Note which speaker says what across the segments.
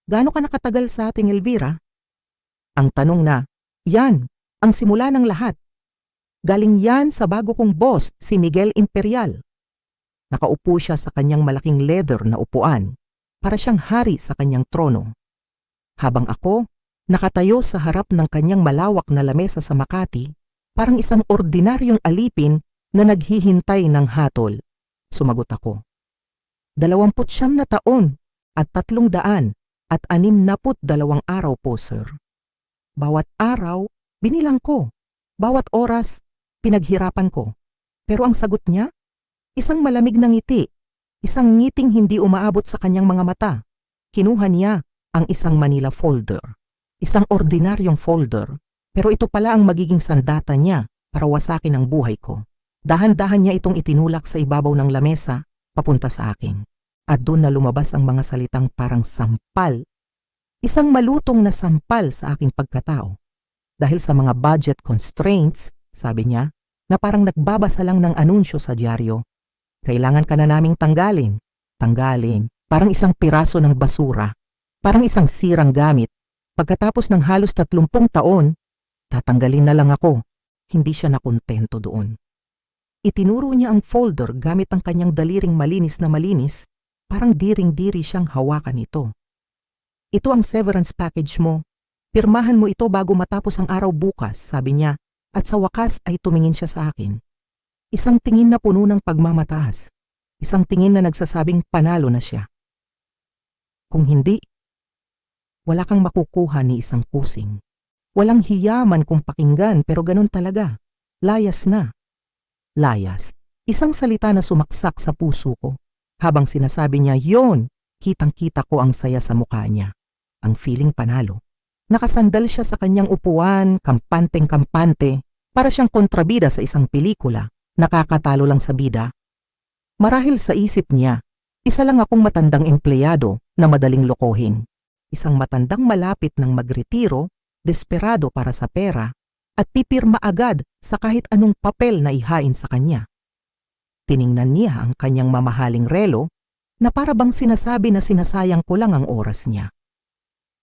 Speaker 1: Gaano ka nakatagal sa ating Elvira? Ang tanong na, yan, ang simula ng lahat. Galing yan sa bago kong boss, si Miguel Imperial. Nakaupo siya sa kanyang malaking leather na upuan, para siyang hari sa kanyang trono. Habang ako, nakatayo sa harap ng kanyang malawak na lamesa sa Makati, parang isang ordinaryong alipin na naghihintay ng hatol. Sumagot ako. 29 na taon at 362 araw po, sir. Bawat araw, binilang ko. Bawat oras, pinaghirapan ko. Pero ang sagot niya, isang malamig na ngiti, isang ngiting hindi umaabot sa kanyang mga mata. Kinuha niya ang isang Manila folder. Isang ordinaryong folder, pero ito pala ang magiging sandata niya para wasakin ang buhay ko. Dahan-dahan niya itong itinulak sa ibabaw ng lamesa, papunta sa akin. At doon na lumabas ang mga salitang parang sampal. Isang malutong na sampal sa aking pagkatao. Dahil sa mga budget constraints, sabi niya, na parang nagbabasa lang ng anunsyo sa dyaryo. Kailangan ka na naming tanggalin. Tanggalin. Parang isang piraso ng basura. Parang isang sirang gamit. Pagkatapos ng halos 30 taon, tatanggalin na lang ako. Hindi siya nakontento doon. Itinuro niya ang folder gamit ang kanyang daliring malinis na malinis, parang diring-diri siyang hawakan ito. Ito ang severance package mo. Pirmahan mo ito bago matapos ang araw bukas, sabi niya, at sa wakas ay tumingin siya sa akin. Isang tingin na puno ng pagmamataas. Isang tingin na nagsasabing panalo na siya. Kung hindi, wala kang makukuha ni isang pusing. Walang hiyaman kung pakinggan pero ganun talaga. Layas na. Layas. Isang salita na sumaksak sa puso ko. Habang sinasabi niya, yon, kitang-kita ko ang saya sa mukha niya. Ang feeling panalo. Nakasandal siya sa kanyang upuan, kampanteng-kampante, para siyang kontrabida sa isang pelikula, nakakatalo lang sa bida. Marahil sa isip niya, isa lang akong matandang empleyado na madaling lokohin. Isang matandang malapit ng magretiro, desperado para sa pera, at pipirma agad sa kahit anong papel na ihain sa kanya. Tiningnan niya ang kanyang mamahaling relo na para bang sinasabi na sinasayang ko lang ang oras niya.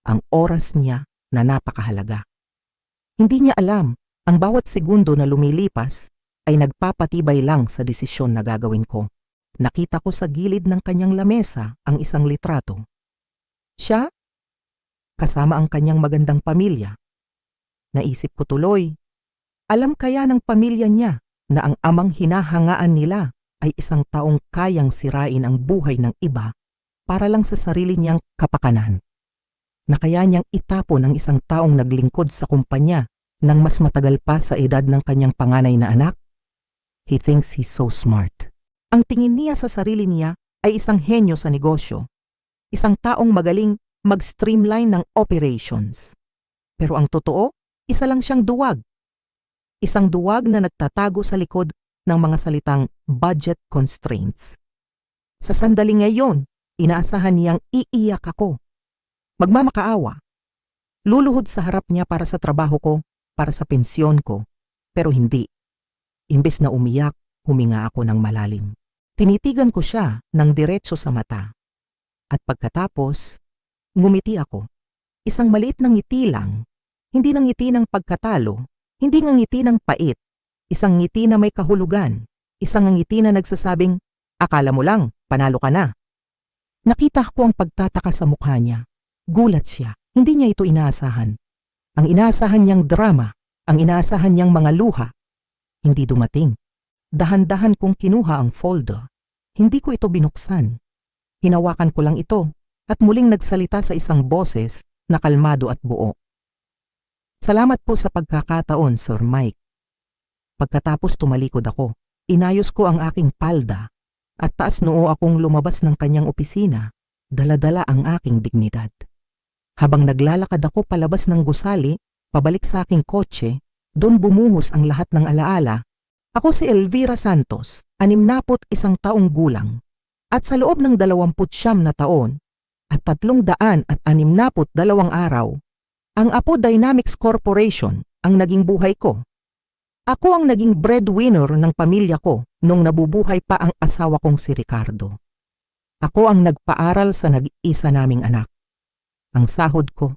Speaker 1: Ang oras niya na napakahalaga. Hindi niya alam, ang bawat segundo na lumilipas ay nagpapatibay lang sa desisyon na gagawin ko. Nakita ko sa gilid ng kanyang lamesa ang isang litrato. Siya, kasama ang kanyang magandang pamilya. Naisip ko tuloy, alam kaya ng pamilya niya na ang amang hinahangaan nila ay isang taong kayang sirain ang buhay ng iba para lang sa sarili niyang kapakanan. Na kaya niyang itapon ang isang taong naglingkod sa kumpanya nang mas matagal pa sa edad ng kanyang panganay na anak? He thinks he's so smart. Ang tingin niya sa sarili niya ay isang henyo sa negosyo. Isang taong magaling mag-streamline ng operations. Pero ang totoo, isa lang siyang duwag. Isang duwag na nagtatago sa likod ng mga salitang budget constraints. Sa sandaling ngayon, inaasahan niyang iiyak ako. Magmamakaawa. Luluhod sa harap niya para sa trabaho ko, para sa pensyon ko. Pero hindi. Imbes na umiyak, huminga ako ng malalim. Tinitigan ko siya ng diretso sa mata. At pagkatapos, ngumiti ako. Isang maliit na ngiti lang. Hindi ng ngiti ng pagkatalo, hindi ng ngiti ng pait. Isang ngiti na may kahulugan. Isang ngiti na nagsasabing, akala mo lang, panalo ka na. Nakita ko ang pagtataka sa mukha niya. Gulat siya. Hindi niya ito inaasahan. Ang inaasahan niyang drama, ang inaasahan niyang mga luha, hindi dumating. Dahan-dahan kong kinuha ang folder. Hindi ko ito binuksan. Hinawakan ko lang ito at muling nagsalita sa isang boses na kalmado at buo. Salamat po sa pagkakataon, Sir Mike. Pagkatapos tumalikod ako, inayos ko ang aking palda at taas noo akong lumabas ng kanyang opisina, dala-dala ang aking dignidad. Habang naglalakad ako palabas ng gusali, pabalik sa aking kotse, doon bumuhos ang lahat ng alaala. Ako si Elvira Santos, 61 taong gulang, at sa loob ng 29 na taon at 362 araw, ang Apo Dynamics Corporation ang naging buhay ko. Ako ang naging breadwinner ng pamilya ko nung nabubuhay pa ang asawa kong si Ricardo. Ako ang nagpaaral sa nag-iisa naming anak. Ang sahod ko.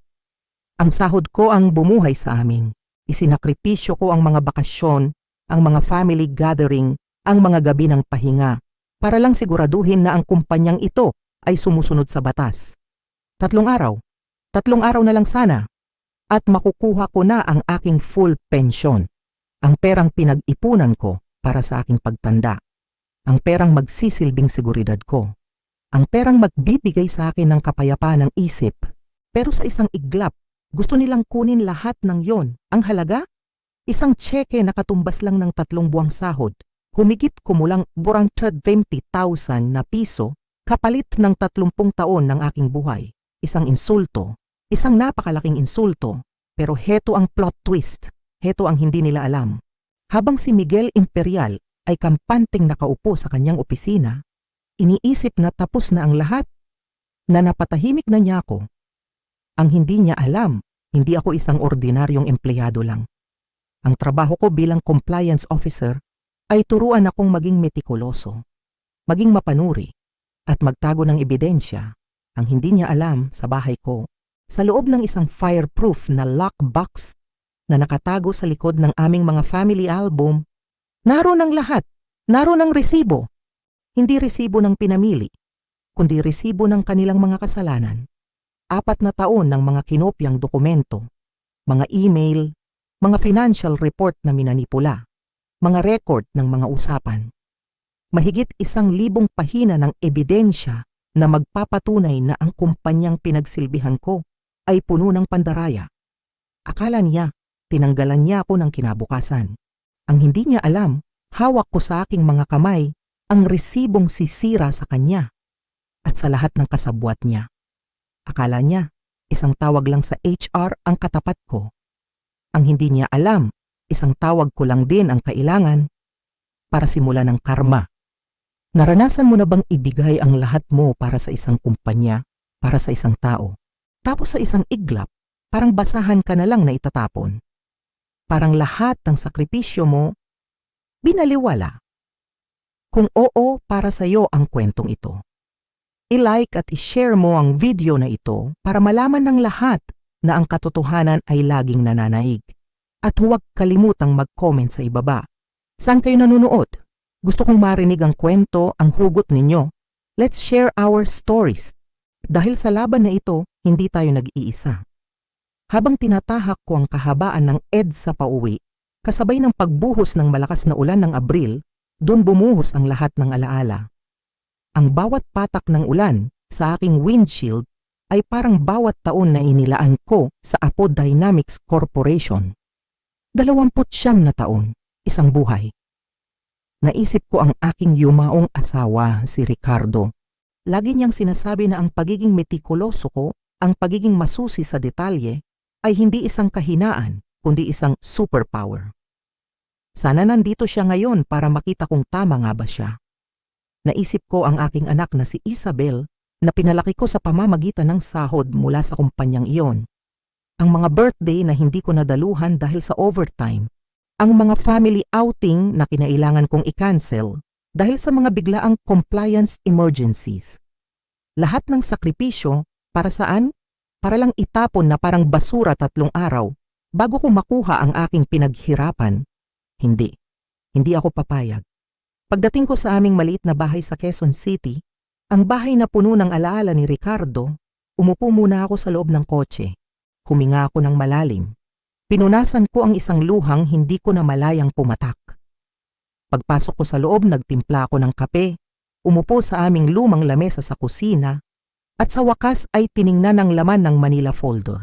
Speaker 1: Ang sahod ko ang bumuhay sa amin. Isinakripisyo ko ang mga bakasyon, ang mga family gathering, ang mga gabi ng pahinga, para lang siguraduhin na ang kumpanyang ito ay sumusunod sa batas. 3 araw. 3 araw na lang sana. At makukuha ko na ang aking full pension. Ang perang pinag-ipunan ko para sa aking pagtanda. Ang perang magsisilbing seguridad ko. Ang perang magbibigay sa akin ng kapayapaan ng isip. Pero sa isang iglap, gusto nilang kunin lahat ng yon. Ang halaga? Isang tseke na katumbas lang ng 3 buwang sahod. Humigit kumulang 420,000 na piso kapalit ng 30 taon ng aking buhay. Isang insulto. Isang napakalaking insulto. Pero heto ang plot twist. Heto ang hindi nila alam. Habang si Miguel Imperial ay kampanteng nakaupo sa kanyang opisina, iniisip na tapos na ang lahat, na napatahimik na niya ako. Ang hindi niya alam, hindi ako isang ordinaryong empleyado lang. Ang trabaho ko bilang compliance officer ay turuan akong maging metikuloso, maging mapanuri, at magtago ng ebidensya. Ang hindi niya alam sa bahay ko, sa loob ng isang fireproof na lockbox na nakatago sa likod ng aming mga family album, naroon ang lahat, naroon ang resibo. Hindi resibo ng pinamili, kundi resibo ng kanilang mga kasalanan. 4 na taon ng mga kinopyang dokumento, mga email, mga financial report na minanipula, mga record ng mga usapan. Mahigit 1,000 pahina ng ebidensya na magpapatunay na ang kumpanyang pinagsilbihan ko ay puno ng pandaraya. Akala niya, tinanggalan niya ako ng kinabukasan. Ang hindi niya alam, hawak ko sa aking mga kamay ang resibong sisira sa kanya at sa lahat ng kasabwat niya. Akala niya, isang tawag lang sa HR ang katapat ko. Ang hindi niya alam, isang tawag ko lang din ang kailangan para simulan ng karma. Naranasan mo na bang ibigay ang lahat mo para sa isang kumpanya, para sa isang tao? Tapos sa isang iglap, parang basahan ka na lang na itatapon. Parang lahat ng sakripisyo mo, binaliwala. Kung oo, para sa iyo ang kwentong ito. I-like at i-share mo ang video na ito para malaman ng lahat na ang katotohanan ay laging nananaig. At huwag kalimutang mag-comment sa ibaba. Saan kayo nanonood? Gusto kong marinig ang kwento, ang hugot ninyo. Let's share our stories. Dahil sa laban na ito, hindi tayo nag-iisa. Habang tinatahak ko ang kahabaan ng EDSA pauwi, kasabay ng pagbuhos ng malakas na ulan ng Abril, doon bumuhos ang lahat ng alaala. Ang bawat patak ng ulan sa aking windshield ay parang bawat taon na inilaan ko sa Apo Dynamics Corporation. 29 na taon, isang buhay. Naisip ko ang aking yumaong asawa, si Ricardo. Lagi niyang sinasabi na ang pagiging metikuloso ko, ang pagiging masusi sa detalye, ay hindi isang kahinaan, kundi isang superpower. Sana nandito siya ngayon para makita kung tama nga ba siya. Naisip ko ang aking anak na si Isabel na pinalaki ko sa pamamagitan ng sahod mula sa kumpanyang iyon. Ang mga birthday na hindi ko nadaluhan dahil sa overtime. Ang mga family outing na kinailangan kong i-cancel dahil sa mga biglaang compliance emergencies. Lahat ng sakripisyo para saan? Para lang itapon na parang basura 3 araw bago ko makuha ang aking pinaghirapan. Hindi ako papayag. Pagdating ko sa aming maliit na bahay sa Quezon City, ang bahay na puno ng alaala ni Ricardo, umupo muna ako sa loob ng kotse. Huminga ako ng malalim. Pinunasan ko ang isang luhang hindi ko na malayang pumatak. Pagpasok ko sa loob, nagtimpla ako ng kape, umupo sa aming lumang lamesa sa kusina, at sa wakas ay tiningnan ang laman ng Manila folder.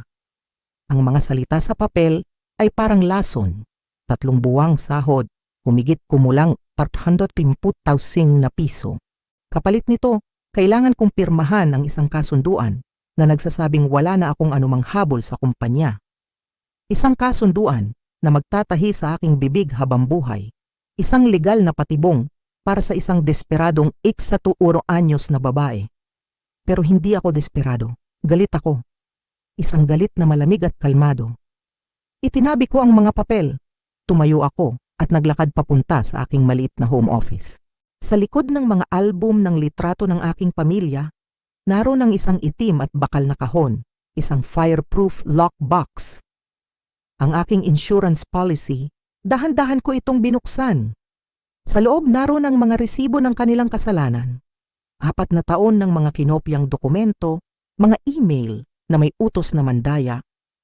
Speaker 1: Ang mga salita sa papel ay parang lason. 3 buwang sahod, humigit kumulang 450,000 na piso. Kapalit nito, kailangan kong pirmahan ang isang kasunduan na nagsasabing wala na akong anumang habol sa kumpanya. Isang kasunduan na magtatahi sa aking bibig habang buhay. Isang legal na patibong para sa isang desperadong 61 anyos na babae. Pero hindi ako desperado. Galit ako. Isang galit na malamig at kalmado. Itinabi ko ang mga papel. Tumayo ako at naglakad papunta sa aking maliit na home office. Sa likod ng mga album ng litrato ng aking pamilya, naroon ang isang itim at bakal na kahon isang fireproof lockbox. Ang aking insurance policy, dahan-dahan ko itong binuksan. Sa loob naroon ang mga resibo ng kanilang kasalanan. 4 na taon ng mga kinopyang dokumento, mga email na may utos na mandaya,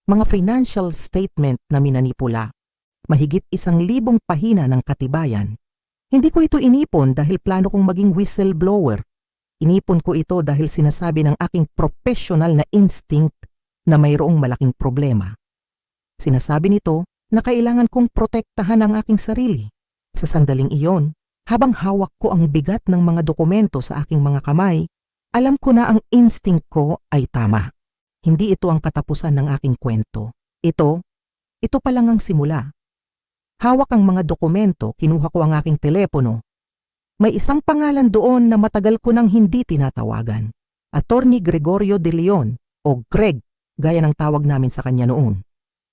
Speaker 1: mga financial statement na minanipula, mahigit 1,000 pahina ng katibayan. Hindi ko ito inipon dahil plano kong maging whistleblower. Inipon ko ito dahil sinasabi ng aking professional na instinct na mayroong malaking problema. Sinasabi nito na kailangan kong protektahan ang aking sarili. Sa sandaling iyon, habang hawak ko ang bigat ng mga dokumento sa aking mga kamay, alam ko na ang instinct ko ay tama. Hindi ito ang katapusan ng aking kwento. Ito pa lang ang simula. Hawak ang mga dokumento, kinuha ko ang aking telepono. May isang pangalan doon na matagal ko nang hindi tinatawagan. Attorney Gregorio de Leon o Greg, gaya ng tawag namin sa kanya noon.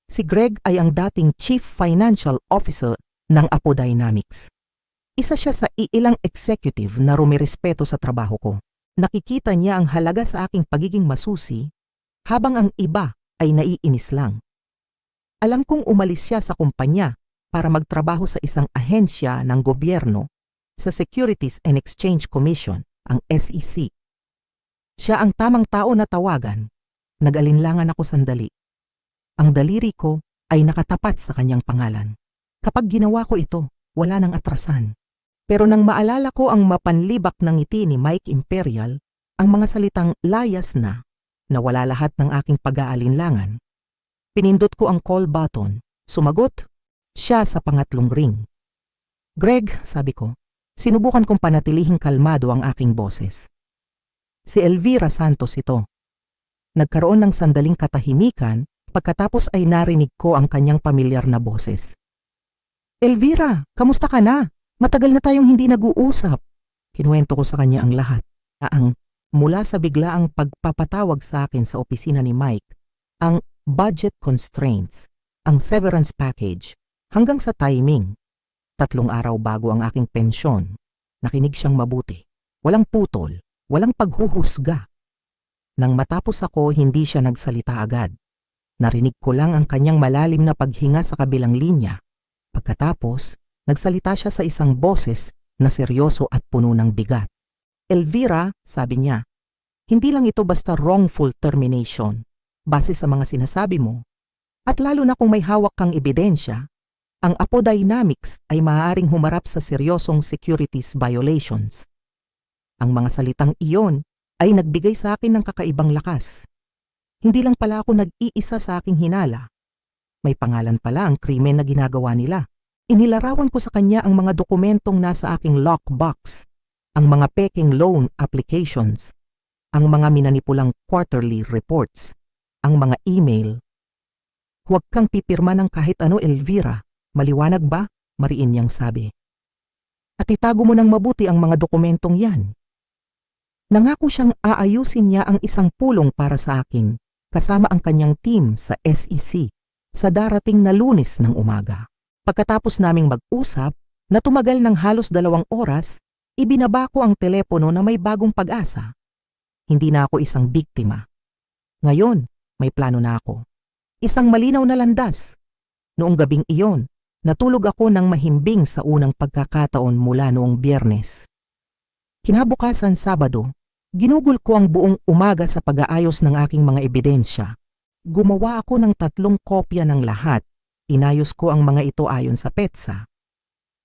Speaker 1: Si Greg ay ang dating Chief Financial Officer ng Apo Dynamics. Isa siya sa iilang executive na rumirespeto sa trabaho ko. Nakikita niya ang halaga sa aking pagiging masusi habang ang iba ay naiinis lang. Alam kong umalis siya sa kumpanya para magtrabaho sa isang ahensya ng gobyerno sa Securities and Exchange Commission, ang SEC. Siya ang tamang tao na tawagan. Nag-alinlangan ako sandali. Ang daliri ko ay nakatapat sa kanyang pangalan. Kapag ginawa ko ito, wala nang atrasan. Pero nang maalala ko ang mapanlibak ng ngiti ni Mike Imperial, ang mga salitang layas na, nawala lahat ng aking pag-aalinlangan. Pinindot ko ang call button. Sumagot siya sa pangatlong ring. Greg, sabi ko, sinubukan kong panatilihing kalmado ang aking boses. Si Elvira Santos ito. Nagkaroon ng sandaling katahimikan pagkatapos ay narinig ko ang kanyang pamilyar na boses. Elvira, kamusta ka na? Matagal na tayong hindi nag-uusap. Kinuwento ko sa kanya ang lahat. Mula sa biglaang pagpapatawag sa akin sa opisina ni Mike, ang budget constraints, ang severance package, hanggang sa timing. 3 araw bago ang aking pensyon. Nakinig siyang mabuti. Walang putol, walang paghuhusga. Nang matapos ako, hindi siya nagsalita agad. Narinig ko lang ang kanyang malalim na paghinga sa kabilang linya. Pagkatapos, nagsalita siya sa isang boses na seryoso at puno ng bigat. Elvira, sabi niya, hindi lang ito basta wrongful termination. Base sa mga sinasabi mo, at lalo na kung may hawak kang ebidensya, ang Apo Dynamics ay maaaring humarap sa seryosong securities violations. Ang mga salitang iyon ay nagbigay sa akin ng kakaibang lakas. Hindi lang pala ako nag-iisa sa aking hinala. May pangalan pala ang krimen na ginagawa nila. Inilarawan ko sa kanya ang mga dokumentong nasa aking lockbox, ang mga peking loan applications, ang mga minanipulang quarterly reports, ang mga email. Huwag kang pipirma ng kahit ano, Elvira. Maliwanag ba? Mariin niyang sabi. At itago mo ng mabuti ang mga dokumentong yan. Nangako siyang aayusin niya ang isang pulong para sa akin, kasama ang kanyang team sa SEC, sa darating na Lunes ng umaga. Pagkatapos naming mag-usap, na tumagal ng halos 2 oras, ibinaba ko ang telepono na may bagong pag-asa. Hindi na ako isang biktima. Ngayon, may plano na ako. Isang malinaw na landas. Noong gabing iyon, natulog ako ng mahimbing sa unang pagkakataon mula noong Biyernes. Kinabukasan Sabado, ginugol ko ang buong umaga sa pag-aayos ng aking mga ebidensya. Gumawa ako ng 3 kopya ng lahat. Inayos ko ang mga ito ayon sa petsa.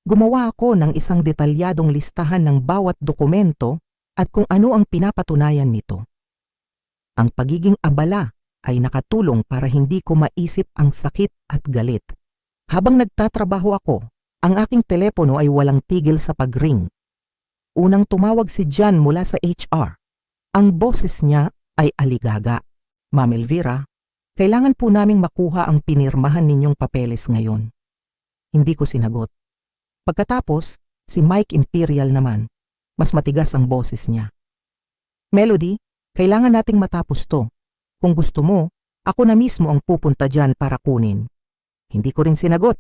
Speaker 1: Gumawa ako ng isang detalyadong listahan ng bawat dokumento at kung ano ang pinapatunayan nito. Ang pagiging abala ay nakatulong para hindi ko maisip ang sakit at galit. Habang nagtatrabaho ako, ang aking telepono ay walang tigil sa pag-ring. Unang tumawag si John mula sa HR. Ang boses niya ay aligaga. Ma'am Elvira, kailangan po naming makuha ang pinirmahan ninyong papeles ngayon. Hindi ko sinagot. Pagkatapos, si Mike Imperial naman, mas matigas ang boses niya. Melody, kailangan nating matapos to. Kung gusto mo, ako na mismo ang pupunta dyan para kunin. Hindi ko rin sinagot.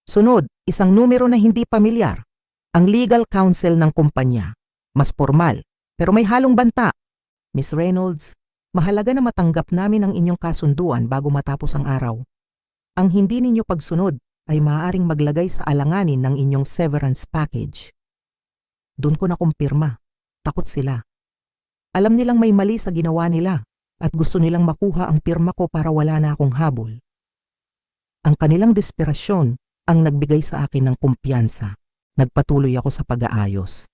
Speaker 1: Sunod, isang numero na hindi pamilyar. Ang legal counsel ng kumpanya. Mas formal, pero may halong banta. Miss Reynolds, Mahalaga na matanggap namin ang inyong kasunduan bago matapos ang araw. Ang hindi ninyo pagsunod ay maaaring maglagay sa alanganin ng inyong severance package. Doon ko nakumpirma. Takot sila. Alam nilang may mali sa ginawa nila at gusto nilang makuha ang pirma ko para wala na akong habol. Ang kanilang desperasyon ang nagbigay sa akin ng kumpiyansa. Nagpatuloy ako sa pag-aayos.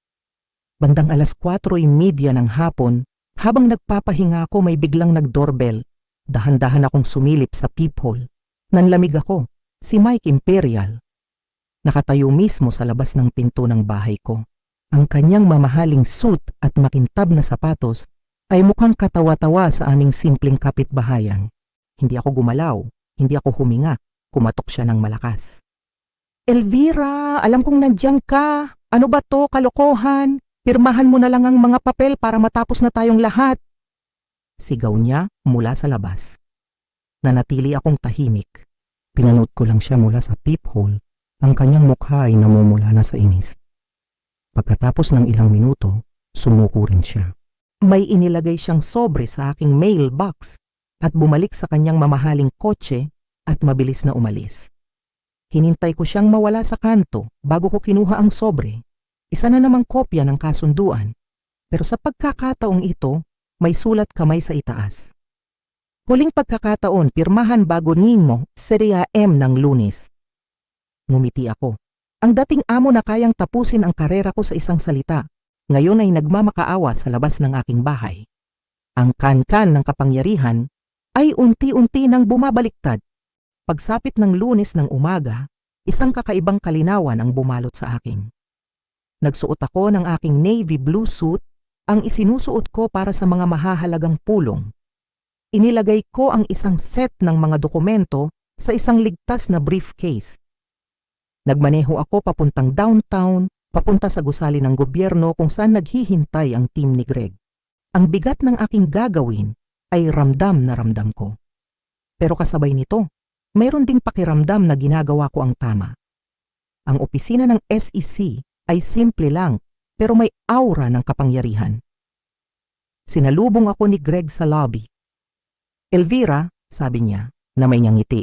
Speaker 1: Bandang 4:30 ng hapon, habang nagpapahinga ako may biglang nag-doorbell. Dahan-dahan akong sumilip sa peephole. Nanlamig ako, si Mike Imperial. Nakatayo mismo sa labas ng pinto ng bahay ko. Ang kanyang mamahaling suit at makintab na sapatos ay mukhang katawa-tawa sa aming simpleng kapitbahayan. Hindi ako gumalaw, hindi ako huminga, kumatok siya ng malakas. Elvira, alam kong nandiyan ka. Ano ba to, kalokohan? Pirmahan mo na lang ang mga papel para matapos na tayong lahat. Sigaw niya mula sa labas. Nanatili akong tahimik. Pinanood ko lang siya mula sa peephole. Ang kanyang mukha ay namumula na sa inis. Pagkatapos ng ilang minuto, sumuko rin siya. May inilagay siyang sobre sa aking mailbox at bumalik sa kanyang mamahaling kotse at mabilis na umalis. Hinintay ko siyang mawala sa kanto bago ko kinuha ang sobre. Isa na namang kopya ng kasunduan. Pero sa pagkakataong ito, may sulat kamay sa itaas. Huling pagkakataon, pirmahan bago Nimo, Serie M ng Lunes. Ngumiti ako. Ang dating amo na kayang tapusin ang karera ko sa isang salita, ngayon ay nagmamakaawa sa labas ng aking bahay. Ang kan-kan ng kapangyarihan ay unti-unti nang bumabaliktad. Pagsapit ng Lunes ng umaga, isang kakaibang kalinawan ang bumalot sa akin. Nagsuot ako ng aking navy blue suit, ang isinusuot ko para sa mga mahahalagang pulong. Inilagay ko ang isang set ng mga dokumento sa isang ligtas na briefcase. Nagmaneho ako papuntang downtown, papunta sa gusali ng gobyerno kung saan naghihintay ang team ni Greg. Ang bigat ng aking gagawin ay ramdam na ramdam ko. Pero kasabay nito, mayroon ding pakiramdam na ginagawa ko ang tama. Ang opisina ng SEC ay simple lang pero may aura ng kapangyarihan. Sinalubong ako ni Greg sa lobby. Elvira, sabi niya na may ngiti.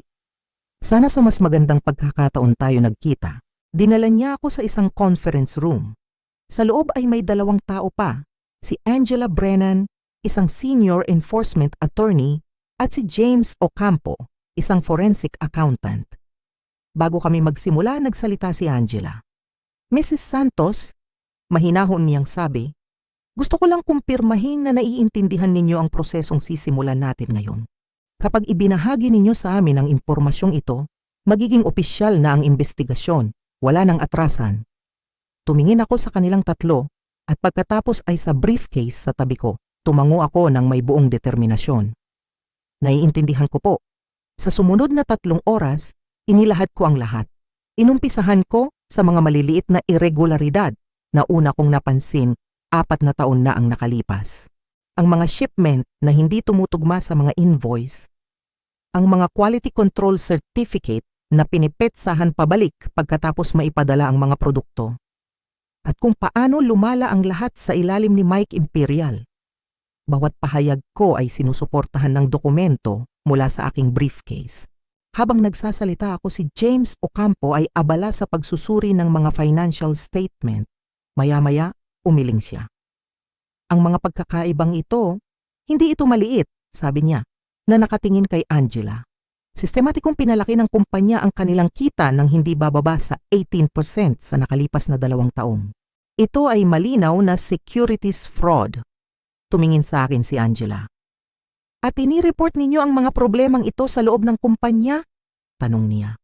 Speaker 1: Sana sa mas magandang pagkakataon tayo nagkita. Dinala niya ako sa isang conference room. Sa loob ay may 2 tao pa, si Angela Brennan, isang senior enforcement attorney, at si James Ocampo, isang forensic accountant. Bago kami magsimula, nagsalita si Angela. Mrs. Santos, mahinahon niyang sabi, gusto ko lang kumpirmahin na naiintindihan ninyo ang prosesong sisimulan natin ngayon. Kapag ibinahagi ninyo sa amin ang impormasyong ito, magiging opisyal na ang investigasyon, wala nang atrasan. Tumingin ako sa kanilang 3 at pagkatapos ay sa briefcase sa tabi ko, tumango ako ng may buong determinasyon. Naiintindihan ko po. Sa sumunod na 3 oras, inilahad ko ang lahat. Inumpisahan ko sa mga maliliit na irregularidad na una kong napansin 4 na taon na ang nakalipas. Ang mga shipment na hindi tumutugma sa mga invoice, ang mga quality control certificate na pinipetsahan pabalik pagkatapos maipadala ang mga produkto, at kung paano lumala ang lahat sa ilalim ni Mike Imperial. Bawat pahayag ko ay sinusuportahan ng dokumento mula sa aking briefcase. Habang nagsasalita ako, si James Ocampo ay abala sa pagsusuri ng mga financial statement. Maya-maya, umiling siya. Ang mga pagkakaibang ito, hindi ito maliit, sabi niya, na nakatingin kay Angela. Sistematikong pinalaki ng kumpanya ang kanilang kita nang hindi bababa sa 18% sa nakalipas na 2 taon. Ito ay malinaw na securities fraud. Tumingin sa akin si Angela. At inireport ninyo ang mga problemang ito sa loob ng kumpanya? Tanong niya.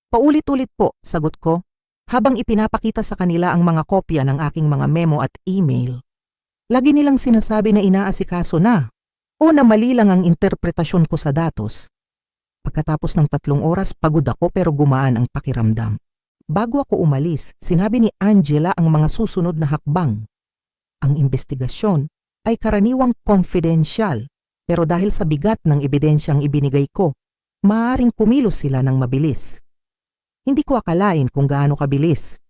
Speaker 1: Paulit-ulit po, sagot ko, habang ipinapakita sa kanila ang mga kopya ng aking mga memo at email. Lagi nilang sinasabi na inaasikaso na o na mali lang ang interpretasyon ko sa datos. Pagkatapos ng 3 oras, pagod ako pero gumaan ang pakiramdam. Bago ako umalis, sinabi ni Angela ang mga susunod na hakbang. Ang investigasyon ay karaniwang confidential, pero dahil sa bigat ng ebidensyang ibinigay ko, maaaring kumilos sila ng mabilis. Hindi ko akalain kung gaano kabilis.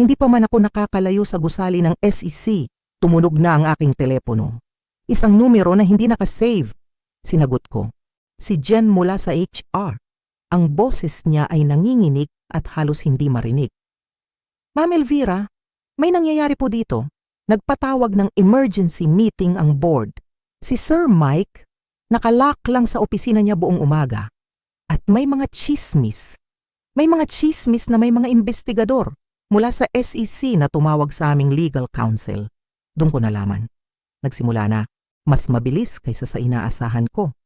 Speaker 1: Hindi pa man ako nakakalayo sa gusali ng SEC, tumunog na ang aking telepono. Isang numero na hindi nakasave. Sinagot ko. Si Jen mula sa HR. Ang boses niya ay nanginginig at halos hindi marinig. Ma'am Elvira, may nangyayari po dito. Nagpatawag ng emergency meeting ang board. Si Sir Mike, nakalock lang sa opisina niya buong umaga. At may mga chismis. May mga chismis na may mga investigador mula sa SEC na tumawag sa aming legal counsel. Doon ko nalaman. Nagsimula na. Mas mabilis kaysa sa inaasahan ko.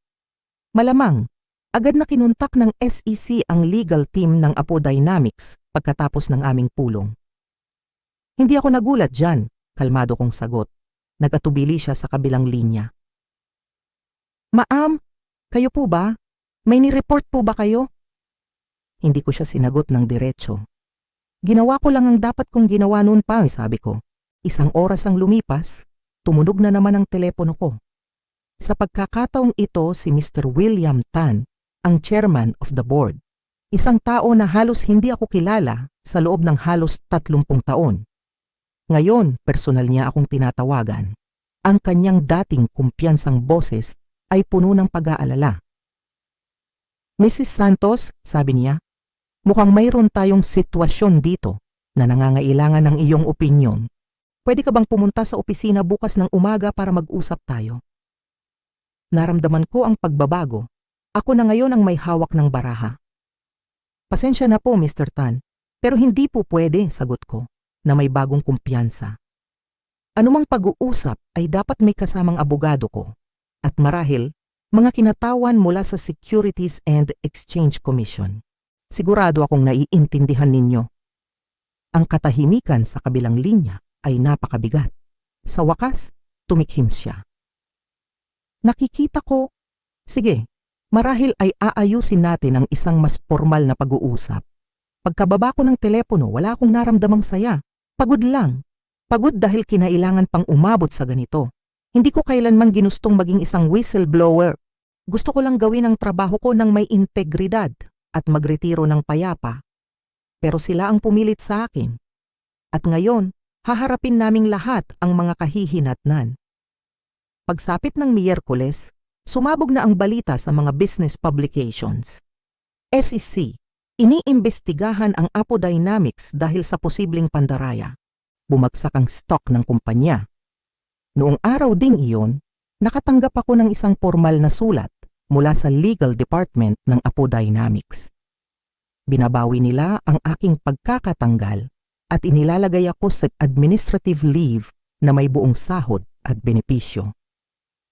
Speaker 1: Malamang, agad na kinuntak ng SEC ang legal team ng Apo Dynamics pagkatapos ng aming pulong. Hindi ako nagulat dyan, kalmado kong sagot. Nag-atubili siya sa kabilang linya. Ma'am, kayo po ba? May ni-report po ba kayo? Hindi ko siya sinagot ng diretso. Ginawa ko lang ang dapat kong ginawa noon pa, sabi ko. Isang oras ang lumipas, tumunog na naman ang telepono ko. Sa pagkakataong ito si Mr. William Tan, ang chairman of the board. Isang tao na halos hindi ako kilala sa loob ng halos 30 taon. Ngayon, personal niya akong tinatawagan. Ang kanyang dating kumpiyansang boses ay puno ng pag-aalala. Mrs. Santos, sabi niya, mukhang mayroon tayong sitwasyon dito na nangangailangan ng iyong opinyon. Pwede ka bang pumunta sa opisina bukas ng umaga para mag-usap tayo? Naramdaman ko ang pagbabago. Ako na ngayon ang may hawak ng baraha. Pasensya na po, Mr. Tan, pero hindi po pwede, sagot ko, na may bagong kumpiyansa. Anumang pag-uusap ay dapat may kasamang abogado ko. At marahil, mga kinatawan mula sa Securities and Exchange Commission. Sigurado akong naiintindihan ninyo. Ang katahimikan sa kabilang linya ay napakabigat. Sa wakas, tumikhim siya. Nakikita ko, sige, marahil ay aayusin natin ang isang mas formal na pag-uusap. Pagkababa ko ng telepono, wala akong naramdamang saya. Pagod lang. Pagod dahil kinailangan pang umabot sa ganito. Hindi ko kailanman ginustong maging isang whistleblower. Gusto ko lang gawin ang trabaho ko ng may integridad at magretiro ng payapa. Pero sila ang pumilit sa akin. At ngayon, haharapin naming lahat ang mga kahihinatnan. Pagsapit ng Miyerkules, sumabog na ang balita sa mga business publications. SEC, iniimbestigahan ang Apo Dynamics dahil sa posibleng pandaraya. Bumagsak ang stock ng kumpanya. Noong araw ding iyon, nakatanggap ako ng isang formal na sulat mula sa legal department ng Apo Dynamics. Binabawi nila ang aking pagkakatanggal at inilalagay ako sa administrative leave na may buong sahod at benepisyo.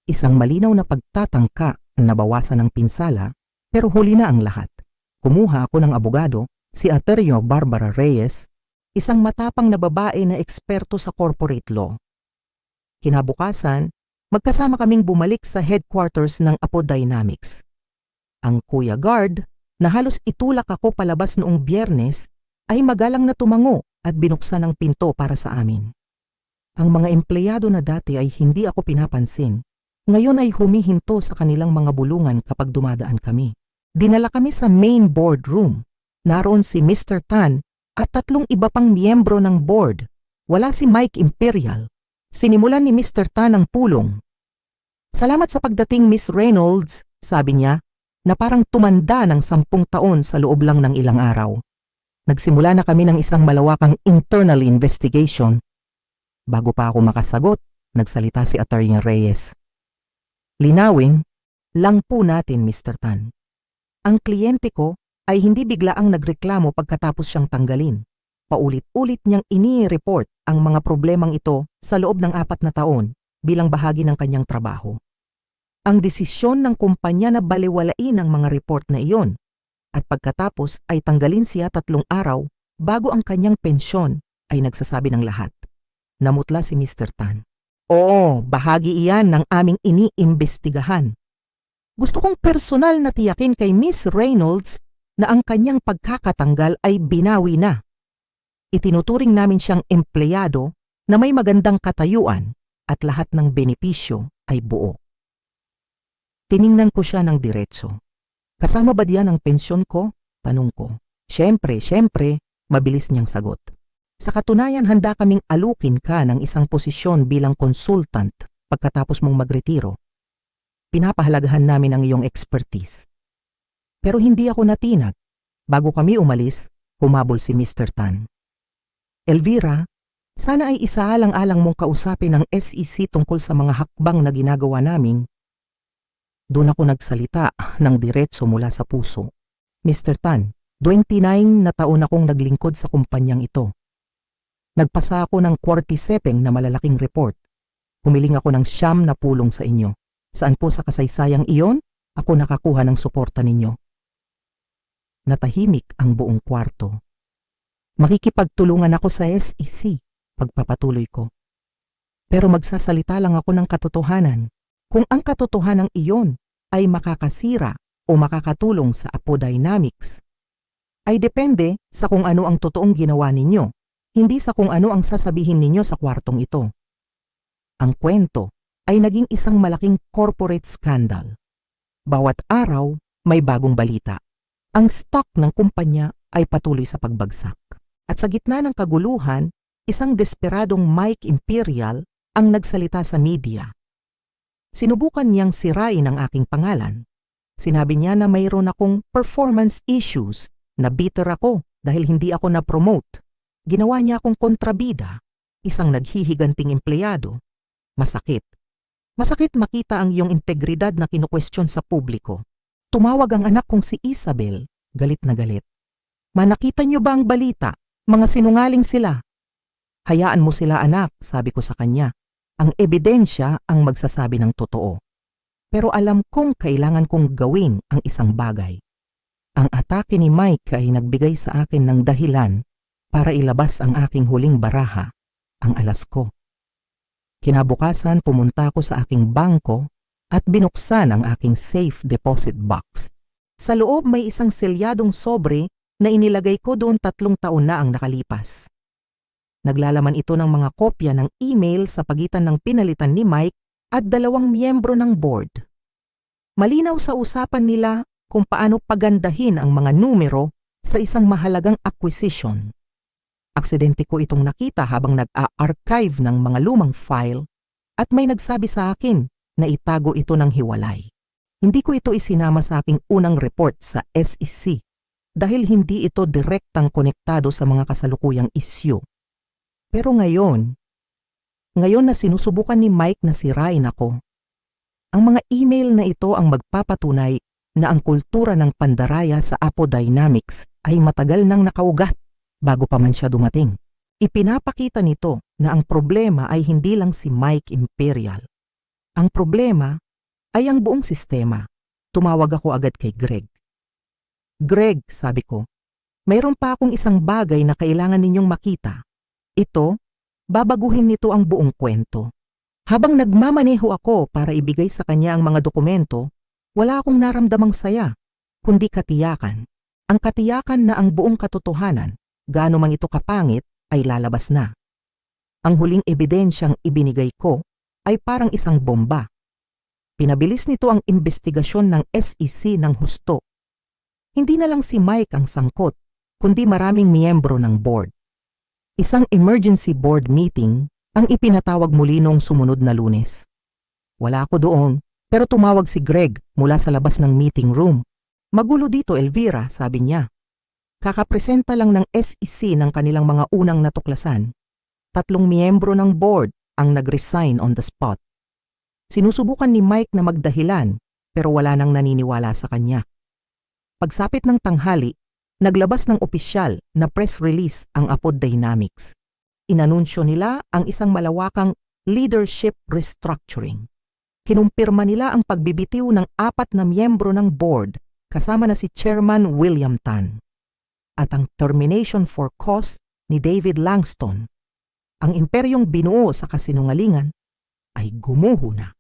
Speaker 1: Isang malinaw na pagtatangka ang nabawasan ng pinsala, pero huli na ang lahat. Kumuha ako ng abogado, si Attorney Barbara Reyes, isang matapang na babae na eksperto sa corporate law. Kinabukasan, magkasama kaming bumalik sa headquarters ng Apo Dynamics. Ang Kuya Guard, na halos itulak ako palabas noong Biyernes, ay magalang na tumango at binuksan ang pinto para sa amin. Ang mga empleyado na dati ay hindi ako pinapansin. Ngayon ay humihinto sa kanilang mga bulungan kapag dumadaan kami. Dinala kami sa main boardroom. Naroon si Mr. Tan at 3 iba pang miyembro ng board. Wala si Mike Imperial. Sinimulan ni Mr. Tan ang pulong. Salamat sa pagdating, Miss Reynolds, sabi niya, na parang tumanda ng 10 taon sa loob lang ng ilang araw. Nagsimula na kami ng isang malawakang internal investigation. Bago pa ako makasagot, nagsalita si Attorney Reyes. Linawin, lang po natin, Mr. Tan. Ang kliyente ko ay hindi biglaang nagreklamo pagkatapos siyang tanggalin. Paulit-ulit niyang ini-report ang mga problemang ito sa loob ng 4 na taon bilang bahagi ng kanyang trabaho. Ang desisyon ng kumpanya na baliwalain ang mga report na iyon at pagkatapos ay tanggalin siya 3 araw bago ang kanyang pensyon ay nagsasabi ng lahat. Namutla si Mr. Tan. Oo, bahagi iyan ng aming iniimbestigahan. Gusto kong personal na tiyakin kay Miss Reynolds na ang kanyang pagkakatanggal ay binawi na. Itinuturing namin siyang empleyado na may magandang katayuan at lahat ng benepisyo ay buo. Tiningnan ko siya ng diretso. Kasama ba diyan ang pensyon ko? Tanong ko. Siyempre, mabilis niyang sagot. Sa katunayan, handa kaming alukin ka ng isang posisyon bilang consultant pagkatapos mong magretiro. Pinapahalagahan namin ang iyong expertise. Pero hindi ako natinag. Bago kami umalis, humabol si Mr. Tan. Elvira, sana ay isaalang-alang mong kausapin ang SEC tungkol sa mga hakbang na ginagawa namin. Doon ako nagsalita ng diretso mula sa puso. Mr. Tan, 29 na taon akong naglingkod sa kumpanyang ito. Nagpasa ako ng 47 na malalaking report. Humiling ako ng 9 na pulong sa inyo. Saan po sa kasaysayang iyon, ako nakakuha ng suporta ninyo. Natahimik ang buong kwarto. Makikipagtulungan ako sa SEC, pagpapatuloy ko. Pero magsasalita lang ako ng katotohanan. Kung ang katotohanan iyon ay makakasira o makakatulong sa Apo Dynamics, ay depende sa kung ano ang totoong ginawa ninyo, hindi sa kung ano ang sasabihin ninyo sa kwartong ito. Ang kwento ay naging isang malaking corporate scandal. Bawat araw, may bagong balita. Ang stock ng kumpanya ay patuloy sa pagbagsak. At sa gitna ng kaguluhan, isang desperadong Mike Imperial ang nagsalita sa media. Sinubukan niyang sirain ang aking pangalan. Sinabi niya na mayroon akong performance issues, na bitter ako dahil hindi ako na-promote. Ginawa niya akong kontrabida, isang naghihiganting empleyado. Masakit. Masakit makita ang iyong integridad na kinukwestiyon sa publiko. Tumawag ang anak kong si Isabel, galit na galit. Manakita niyo ba ang balita? Mga sinungaling sila. Hayaan mo sila anak, sabi ko sa kanya. Ang ebidensya ang magsasabi ng totoo. Pero alam kong kailangan kong gawin ang isang bagay. Ang atake ni Mike ay nagbigay sa akin ng dahilan para ilabas ang aking huling baraha, ang alas ko. Kinabukasan pumunta ako sa aking bangko at binuksan ang aking safe deposit box. Sa loob may isang selyadong sobre na inilagay ko doon 3 taon na ang nakalipas. Naglalaman ito ng mga kopya ng email sa pagitan ng pinalitan ni Mike at 2 miyembro ng board. Malinaw sa usapan nila kung paano pagandahin ang mga numero sa isang mahalagang acquisition. Aksidente ko itong nakita habang nag-a-archive ng mga lumang file at may nagsabi sa akin na itago ito ng hiwalay. Hindi ko ito isinama sa aking unang report sa SEC dahil hindi ito direktang konektado sa mga kasalukuyang isyu. Pero ngayon na sinusubukan ni Mike na sirain ako, ang mga email na ito ang magpapatunay na ang kultura ng pandaraya sa Apo Dynamics ay matagal nang nakaugat bago pa man siya dumating. Ipinapakita nito na ang problema ay hindi lang si Mike Imperial. Ang problema ay ang buong sistema. Tumawag ako agad kay Greg. Greg, sabi ko, mayroon pa akong isang bagay na kailangan ninyong makita. Ito, babaguhin nito ang buong kwento. Habang nagmamaneho ako para ibigay sa kanya ang mga dokumento, wala akong naramdamang saya, kundi katiyakan. Ang katiyakan na ang buong katotohanan, gaano man ito kapangit, ay lalabas na. Ang huling ebidensyang ibinigay ko ay parang isang bomba. Pinabilis nito ang investigasyon ng SEC ng husto. Hindi na lang si Mike ang sangkot, kundi maraming miyembro ng board. Isang emergency board meeting ang ipinatawag muli noong sumunod na Lunes. Wala ako doon, pero tumawag si Greg mula sa labas ng meeting room. Magulo dito, Elvira, sabi niya. Kakapresenta lang ng SEC ng kanilang mga unang natuklasan. 3 miyembro ng board ang nag-resign on the spot. Sinusubukan ni Mike na magdahilan pero wala nang naniniwala sa kanya. Pagsapit ng tanghali, naglabas ng opisyal na press release ang Apo Dynamics. Inanunsyo nila ang isang malawakang leadership restructuring. Kinumpirma nila ang pagbibitiw ng 4 na miyembro ng board kasama na si Chairman William Tan. At ang termination for cause ni David Langston. Ang imperyong binuo sa kasinungalingan ay gumuho na.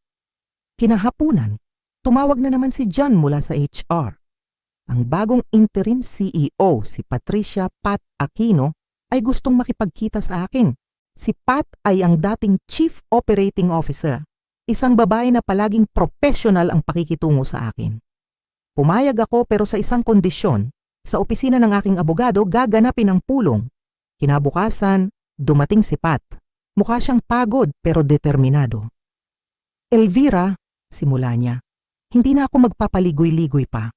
Speaker 1: Kinahapunan, tumawag na naman si John mula sa HR. Ang bagong interim CEO, si Patricia Pat Aquino, ay gustong makipagkita sa akin. Si Pat ay ang dating Chief Operating Officer, isang babae na palaging professional ang pakikitungo sa akin. Pumayag ako pero sa isang kondisyon. Sa opisina ng aking abogado, gaganapin ang pulong. Kinabukasan, dumating si Pat. Mukha siyang pagod pero determinado. Elvira, simula niya, hindi na ako magpapaligoy-ligoy pa.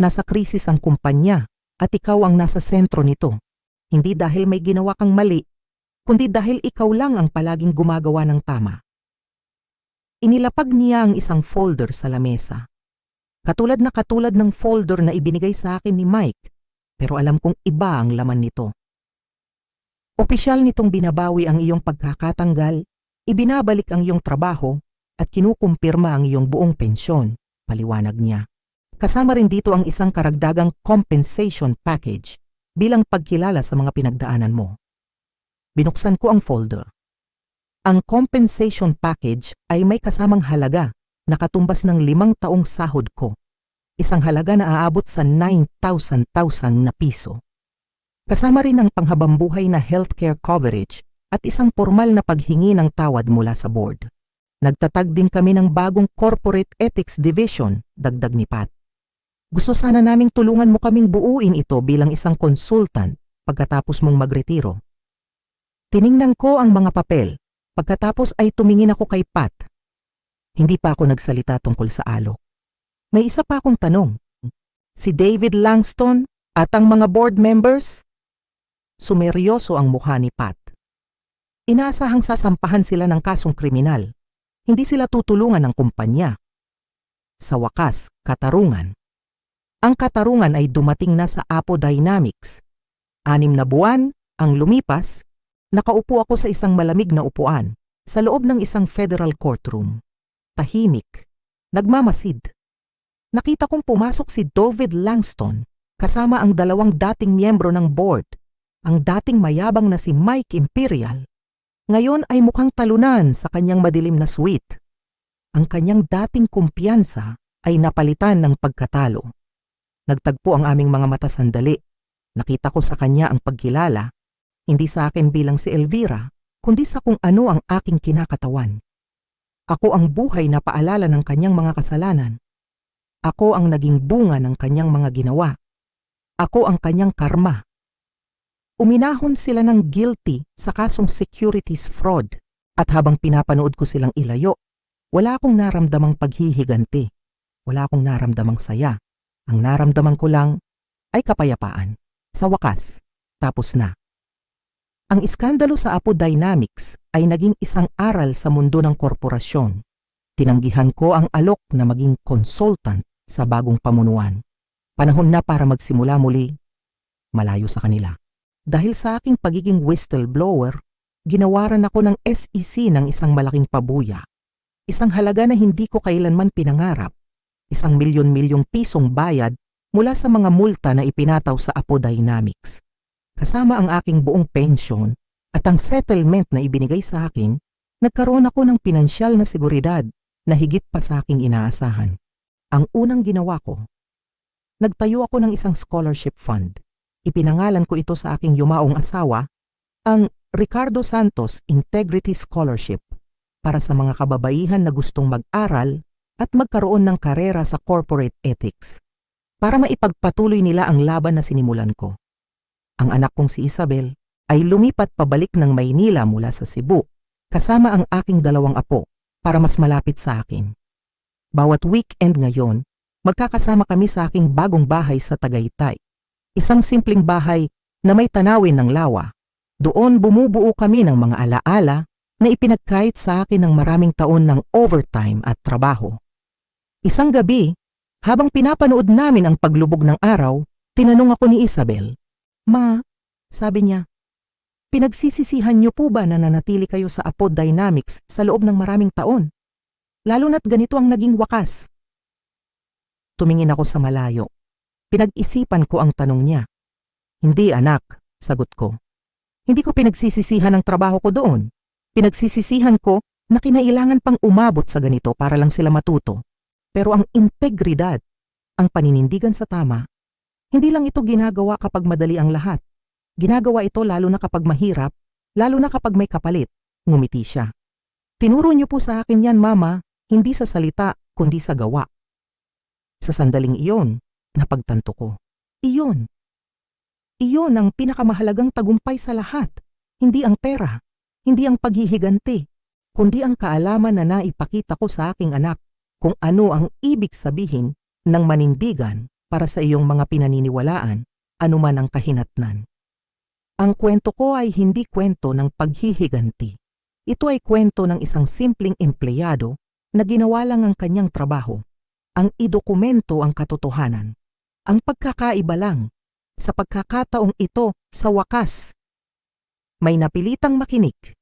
Speaker 1: Nasa krisis ang kumpanya at ikaw ang nasa sentro nito. Hindi dahil may ginawa kang mali, kundi dahil ikaw lang ang palaging gumagawa ng tama. Inilapag niya ang isang folder sa lamesa. Katulad ng folder na ibinigay sa akin ni Mike, pero alam kong iba ang laman nito. Opisyal nitong binabawi ang iyong pagkakatanggal, ibinabalik ang iyong trabaho, at kinukumpirma ang iyong buong pensyon, paliwanag niya. Kasama rin dito ang isang karagdagang compensation package bilang pagkilala sa mga pinagdaanan mo. Binuksan ko ang folder. Ang compensation package ay may kasamang halaga na katumbas ng 5 taong sahod ko. Isang halaga na aabot sa 9,000 na piso. Kasama rin ang panghabambuhay na healthcare coverage at isang formal na paghingi ng tawad mula sa board. Nagtatag din kami ng bagong corporate ethics division, dagdag ni Pat. Gusto sana naming tulungan mo kaming buuin ito bilang isang consultant pagkatapos mong magretiro. Tiningnan ko ang mga papel. Pagkatapos ay tumingin ako kay Pat. Hindi pa ako nagsalita tungkol sa alok. May isa pa akong tanong. Si David Langston at ang mga board members? Sumeryoso ang mukha ni Pat. Inaasahang sasampahan sila ng kasong kriminal. Hindi sila tutulungan ng kumpanya. Sa wakas, katarungan. Ang katarungan ay dumating na sa Apo Dynamics. 6 na buwan ang lumipas. Nakaupo ako sa isang malamig na upuan sa loob ng isang federal courtroom. Tahimik. Nagmamasid. Nakita kong pumasok si David Langston kasama ang 2 dating miyembro ng board, ang dating mayabang na si Mike Imperial. Ngayon ay mukhang talunan sa kanyang madilim na suite. Ang kanyang dating kumpiyansa ay napalitan ng pagkatalo. Nagtagpo ang aming mga mata sandali. Nakita ko sa kanya ang pagkilala. Hindi sa akin bilang si Elvira, kundi sa kung ano ang aking kinakatawan. Ako ang buhay na paalala ng kanyang mga kasalanan. Ako ang naging bunga ng kanyang mga ginawa. Ako ang kanyang karma. Uminahon sila ng guilty sa kasong securities fraud at habang pinapanood ko silang ilayo, wala akong naramdamang paghihiganti. Wala akong naramdamang saya. Ang naramdaman ko lang ay kapayapaan. Sa wakas, tapos na. Ang iskandalo sa Apo Dynamics ay naging isang aral sa mundo ng korporasyon. Tinanggihan ko ang alok na maging consultant sa bagong pamunuan. Panahon na para magsimula muli, malayo sa kanila. Dahil sa aking pagiging whistleblower, ginawaran ako ng SEC ng isang malaking pabuya. Isang halaga na hindi ko kailanman pinangarap. Isang milyon-milyong pisong bayad mula sa mga multa na ipinataw sa Apo Dynamics. Kasama ang aking buong pensyon at ang settlement na ibinigay sa akin, nagkaroon ako ng pinansyal na seguridad na higit pa sa aking inaasahan. Ang unang ginawa ko, nagtayo ako ng isang scholarship fund. Ipinangalan ko ito sa aking yumaong asawa, ang Ricardo Santos Integrity Scholarship, para sa mga kababaihan na gustong mag-aral at magkaroon ng karera sa corporate ethics, para maipagpatuloy nila ang laban na sinimulan ko. Ang anak kong si Isabel ay lumipat pabalik ng Maynila mula sa Cebu, kasama ang aking 2 apo para mas malapit sa akin. Bawat weekend ngayon, magkakasama kami sa aking bagong bahay sa Tagaytay. Isang simpleng bahay na may tanawin ng lawa. Doon bumubuo kami ng mga alaala na ipinagkait sa akin ng maraming taon ng overtime at trabaho. Isang gabi, habang pinapanood namin ang paglubog ng araw, tinanong ako ni Isabel, "Ma," sabi niya, "pinagsisisihan niyo po ba na nanatili kayo sa Apo Dynamics sa loob ng maraming taon? Lalo na't ganito ang naging wakas." Tumingin ako sa malayo. Pinag-isipan ko ang tanong niya. "Hindi anak," sagot ko. "Hindi ko pinagsisisihan ang trabaho ko doon. Pinagsisisihan ko na kinailangan pang umabot sa ganito para lang sila matuto. Pero ang integridad, ang paninindigan sa tama, hindi lang ito ginagawa kapag madali ang lahat. Ginagawa ito lalo na kapag mahirap, lalo na kapag may kapalit." Ngumiti siya. "Tinuro niyo po sa akin yan, Mama, hindi sa salita, kundi sa gawa." Sa sandaling iyon, napagtanto ko. Iyon ang pinakamahalagang tagumpay sa lahat. Hindi ang pera, hindi ang paghihiganti, kundi ang kaalaman na naipakita ko sa aking anak kung ano ang ibig sabihin ng manindigan para sa iyong mga pinaniniwalaan, anuman ang kahinatnan. Ang kwento ko ay hindi kwento ng paghihiganti. Ito ay kwento ng isang simpleng empleyado na ginawa lang ang kanyang trabaho, ang idokumento ang katotohanan. Ang pagkakaiba lang, sa pagkakataong ito sa wakas, may napilitang makinig